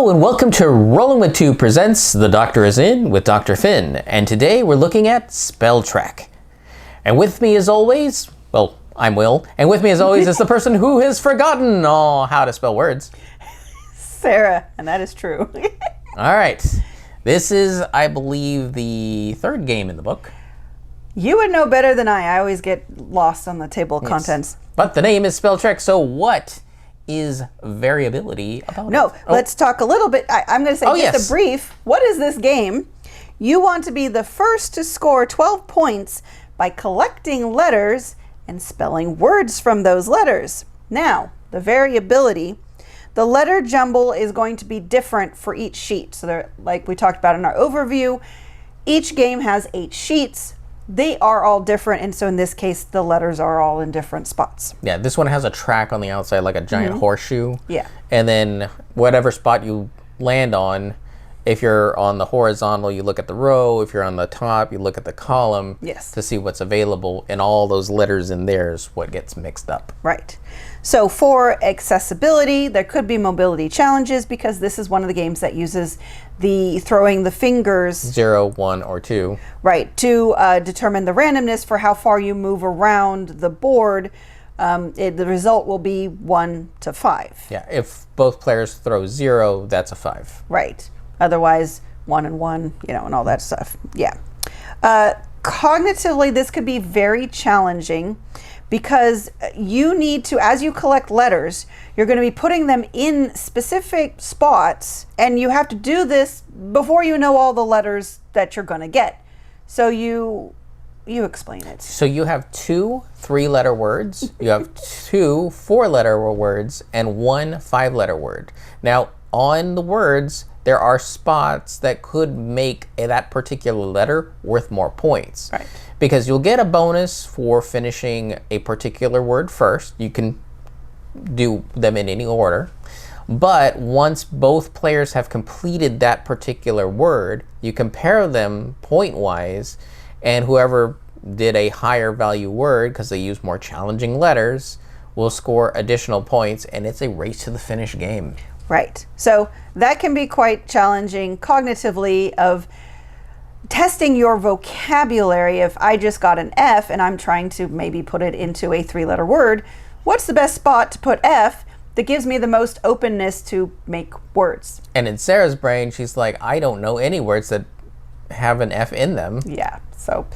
Hello and welcome to Rolling with Two presents The Doctor Is In with Dr. Finn, and today we're looking at Spell Track. And with me as always, well, I'm Will, and with me as always is the person who has forgotten how to spell words. Sarah, and that is true. All right, this is, I believe, the third game in the book. You would know better than I always get lost on the table of contents. But the name is Spell Track, so what is variability about? No, let's talk a little bit. I'm going to say just a brief. What is this game? You want to be the first to score 12 points by collecting letters and spelling words from those letters. Now, the variability, the letter jumble is going to be different for each sheet. So like we talked about in our overview, each game has 8 sheets. They are all different, and so in this case, the letters are all in different spots. Yeah, this one has a track on the outside, like a giant horseshoe. Yeah. And then whatever spot you land on, if you're on the horizontal, you look at the row. If you're on the top, you look at the column. Yes. To see what's available, and all those letters in there is what gets mixed up. Right. So for accessibility, there could be mobility challenges because this is one of the games that uses the throwing the fingers 0, 1, or 2. Right, to determine the randomness for how far you move around the board. The result will be 1 to 5. Yeah, if both players throw 0, that's a 5. Right. Otherwise, 1 and 1, and all that stuff. Yeah. Cognitively, this could be very challenging because you need to, as you collect letters, you're going to be putting them in specific spots, and you have to do this before you know all the letters that you're going to get. So you explain it. So you have 2 3-letter words, you have 2 4-letter words, and 1 5-letter word. Now, on the words, there are spots that could make that particular letter worth more points. Right. Because you'll get a bonus for finishing a particular word first. You can do them in any order. But once both players have completed that particular word, you compare them point-wise, and whoever did a higher value word, because they use more challenging letters, will score additional points, and it's a race to the finish game. Right. So that can be quite challenging cognitively of testing your vocabulary. If I just got an F and I'm trying to maybe put it into a 3-letter word, what's the best spot to put F that gives me the most openness to make words? And in Sarah's brain, she's like, I don't know any words that have an F in them. Yeah. So,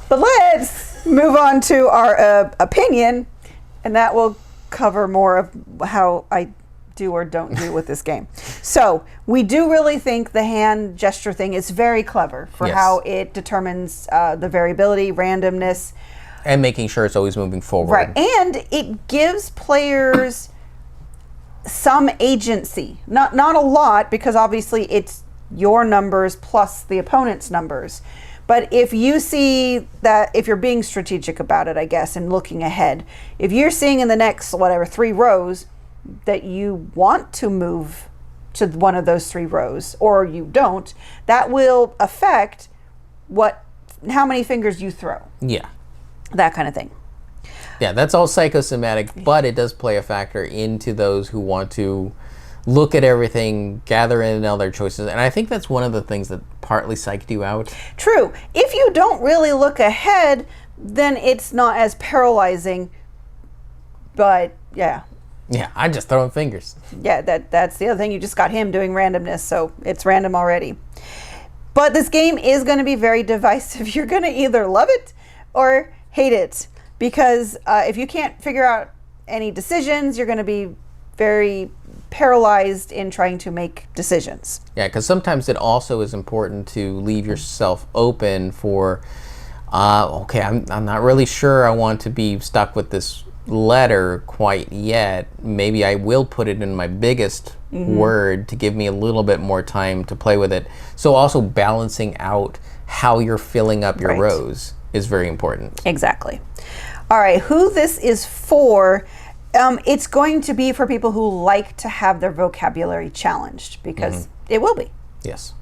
but let's move on to our opinion, and that will cover more of how I do or don't do with this game. So we do really think the hand gesture thing is very clever for how it determines the variability, randomness. And making sure it's always moving forward. Right. And it gives players some agency. Not a lot, because obviously it's your numbers plus the opponent's numbers. But if you see that, if you're being strategic about it, I guess, and looking ahead, if you're seeing in the next, 3 rows, that you want to move to one of those 3 rows, or you don't, that will affect how many fingers you throw. Yeah. That kind of thing. Yeah, that's all psychosomatic, but it does play a factor into those who want to look at everything, gather in all their choices, and I think that's one of the things that partly psyched you out. True. If you don't really look ahead, then it's not as paralyzing, but yeah. Yeah, I'm just throwing fingers. Yeah, that's the other thing. You just got him doing randomness, so it's random already. But this game is going to be very divisive. You're going to either love it or hate it, because if you can't figure out any decisions, you're going to be very paralyzed in trying to make decisions. Yeah, because sometimes it also is important to leave yourself open for, okay, I'm not really sure I want to be stuck with this letter quite yet. Maybe I will put it in my biggest word to give me a little bit more time to play with it. So also balancing out how you're filling up your rows is very important. Exactly. All right, who this is for, it's going to be for people who like to have their vocabulary challenged, because it will be. Yes.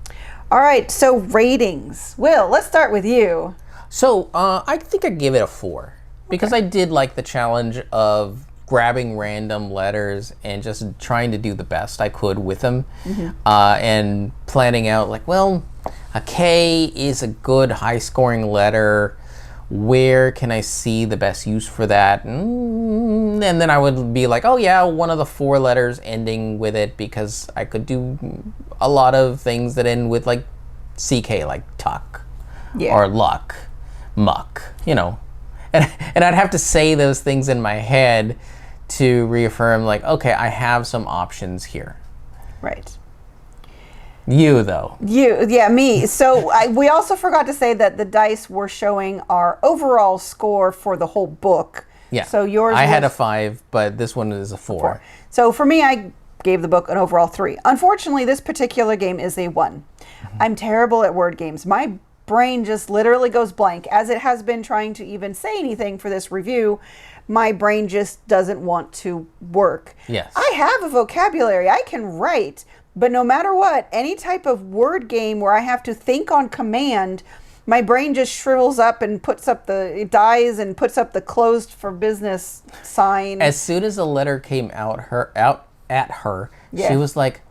All right, so ratings. Will, let's start with you. So I think I'd give it a 4. Because I did like the challenge of grabbing random letters and just trying to do the best I could with them, and planning out like, well, a K is a good high scoring letter. Where can I see the best use for that? And then I would be like, oh yeah, one of the 4 letters ending with it, because I could do a lot of things that end with like CK, like tuck, or luck, muck, you know. And I'd have to say those things in my head to reaffirm like, okay, I have some options here. Right. You though. Yeah, me. So we also forgot to say that the dice were showing our overall score for the whole book. Yeah. So yours I had a 5, but this one is a 4. So for me, I gave the book an overall 3. Unfortunately, this particular game is a 1. I'm terrible at word games. My brain just literally goes blank, as it has been trying to even say anything for this review. My brain just doesn't want to work. Yes. I have a vocabulary. I can write. But no matter what, any type of word game where I have to think on command, my brain just shrivels up and it dies and puts up the closed for business sign. As soon as the letter came out at her, Yeah. she was like,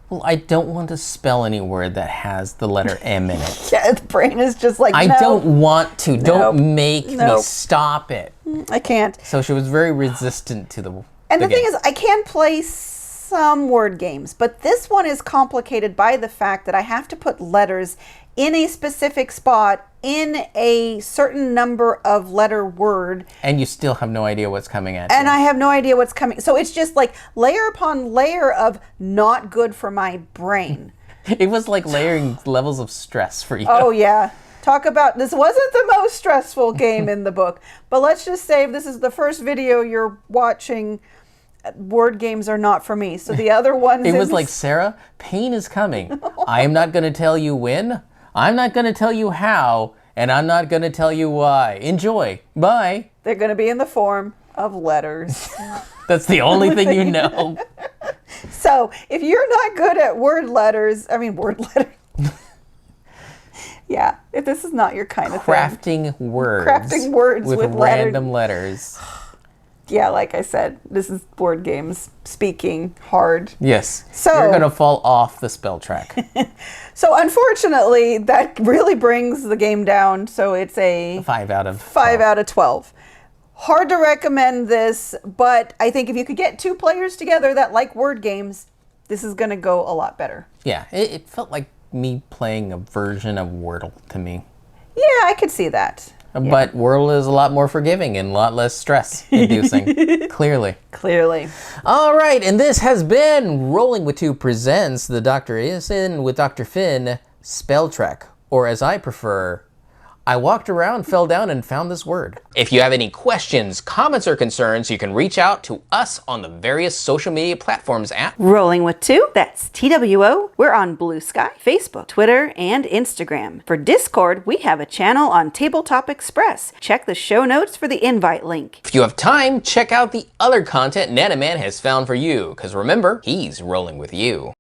well, I don't want to spell any word that has the letter M in it. Yeah, the brain is just like, I no, don't want to. Don't make me Nope. stop it. I can't. So she was very resistant to the And the thing game. is, I can play some word games, but this one is complicated by the fact that I have to put letters in a specific spot in a certain number of letter word. And you still have no idea what's coming at you. And I have no idea what's coming. So it's just like layer upon layer of not good for my brain. It was like layering levels of stress for you. Oh, yeah. Talk about, this wasn't the most stressful game in the book, but let's just say if this is the first video you're watching, word games are not for me. So the other ones... It was like, Sarah, pain is coming. I am not going to tell you when. I'm not going to tell you how. And I'm not going to tell you why. Enjoy. Bye. They're going to be in the form of letters. That's the only thing you know. So if you're not good at word letters... Yeah, if this is not your kind of thing. Crafting words. Crafting words with random letters. Yeah, like I said, this is board games speaking hard. Yes. So you're going to fall off the spell track. So unfortunately, that really brings the game down. So it's a 5 out of 5 out of 12. Hard to recommend this, but I think if you could get 2 players together that like word games, this is going to go a lot better. Yeah, it felt like me playing a version of Wordle to me. Yeah, I could see that. But Wordle is a lot more forgiving and a lot less stress-inducing, clearly. Clearly. All right, and this has been Rolling with Two presents The Dr. Is In with Dr. Finn Spell Trek, or as I prefer, I walked around, fell down, and found this word. If you have any questions, comments, or concerns, you can reach out to us on the various social media platforms at Rolling with Two, that's TWO. We're on Blue Sky, Facebook, Twitter, and Instagram. For Discord, we have a channel on Tabletop Express. Check the show notes for the invite link. If you have time, check out the other content Nanaman has found for you, because remember, he's rolling with you.